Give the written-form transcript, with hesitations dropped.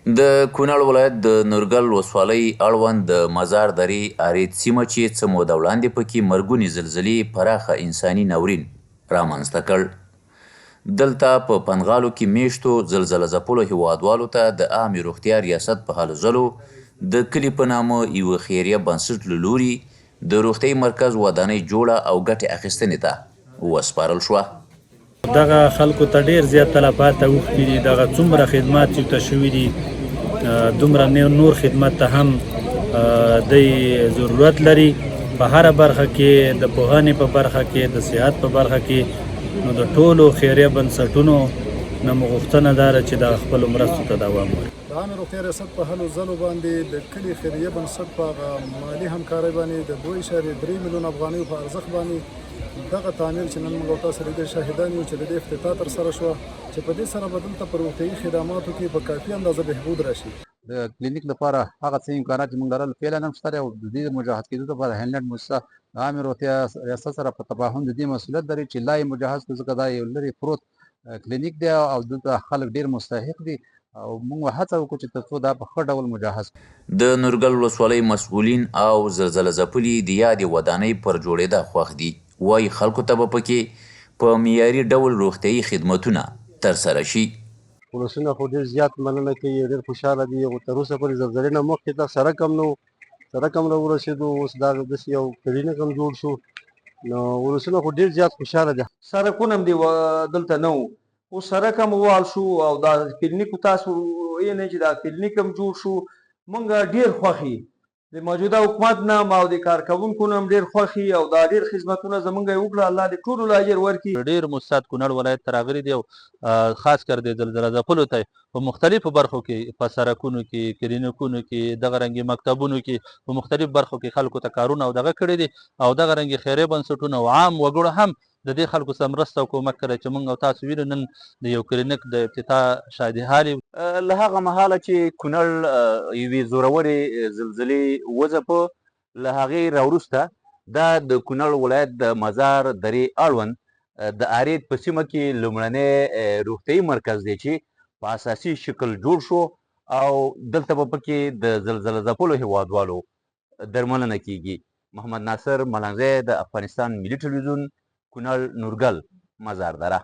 د کونړ ولایت د نورګل ولسوالۍ اړوند د مزار درې ارید سیمه چې څه موده وړاندې پکې مرګونې زلزلې پراخه انساني ناورین رامنځته کړ. دلته په پنغالو کې میشتو زلزله ځپلو هیوادوالو ته د عامې روغتیا ریاست په هلو ځلو د کلي په نامه یوه خیریه بنسټ له لوري د روغتیايي مرکز ودانۍ جوړه او ګټې اخیستنې ته وسپارل شوه. دغه خلکو ته ډیر زیات تلفات اوښتي دي. دغه څومره خدمات چې ته شوي دي دومره نور خدمت ته هم دی ضرورت لري په هره برخه کې، د پوهنې په برخه کې، د صحت په برخه کې. نو د ټولو خیریه بنسټونو نه مو غوښتنه ده چې د خپلو مرستو ته دوام ورکړي. د عامې روغتیا ریاست په هلو ځلو باندې د کلي خیریه بنسټ په مالي همکارۍ باندې د 2.3 میلیون افغانیو په ارزښت باندې دغه تعمیر چې نن موږ او تاسو د شاهدان یو چې د افتتاح ترسره شوه، چې په دې سره به دلته په روغتیايي خدماتو کې په کافي اندازه بهبود راشي. د کلینیک لپاره هغه څه امکانات چې موږ لرل فعلا هم شته او د دې مجهز کېدو لپاره هیلنډ موسسه د عامې روغتیا ریاست سره په تفاهم د دې مسؤلیت لري چې لا یې مجهز کړو، ځکه دا یو لرې پروت کلینیک دی او دلته خلک ډېر مستحق دي او موږ هڅه وکړو چې تر څو دا په ښه ډول مجهز کړو. د نورګل ولسوالۍ مسؤلین او زلزله ځپلي د یادې ودانۍ پر جوړېده خوښ دي. وایي خلکو ته به پکې په معیاري ډول روغتیايي خدمتونه ترسره شي. ولسونه خو ډېر زیات مننه کوي، ډېر خوشحاله دي. تر اوسه پورې زلزلې نه مخکې دا سړک هم راورسېدو، اوس دا داسې یو کلینیک هم جوړ شو، نو ولسونه خو ډېر زیات خوشحاله دي. سړکونه هم دې دلته نه وو، اوس سړک هم ووال شو او دا کلینیک تاسو وینئ چې دا کلینیک هم جوړ شو. موږ ډېر خوښ یو د موجوده حکومت نه او د کارکوونکو نه هم ډېر خوښ یو او دا ډېر خدمتونه زموږ یې وکړه. الله دې ټولو له اجر ورکړي. ډېر مستعد کونړ ولایت ته راغلي دي او خاص کر د زلزله ځپلو ته په مختلفو برخو کې، په سړکونو کې، کلینیکونو کې، دغه رنګې مکتبونو کې، په مختلفو برخو کې خلکو ته کارونه او دغه کړي دي او دغه رنګې خیریه بنسټونه او عام وګړو هم د دې خلکو سره مرسته او کومک کړی چې موږ او تاسو وینو نن د یو کلینیک د افتتاح شاهدحال یو. له هغه مهاله چې کونړ یوې زورورې زلزلې وځپه، له هغې راوروسته دا د کونړ ولایت د مزار درې اړوند د ارید په سیمه کې لومړنی روغتیايي مرکز دی چې په اساسي شکل جوړ شو او دلته به پکې د زلزله ځپلو هیوادوالو درملنه کیږي. محمد ناصر ملنګزی د افغانستان ملي ټلویزیون، کونړ نورګل، مزار دره.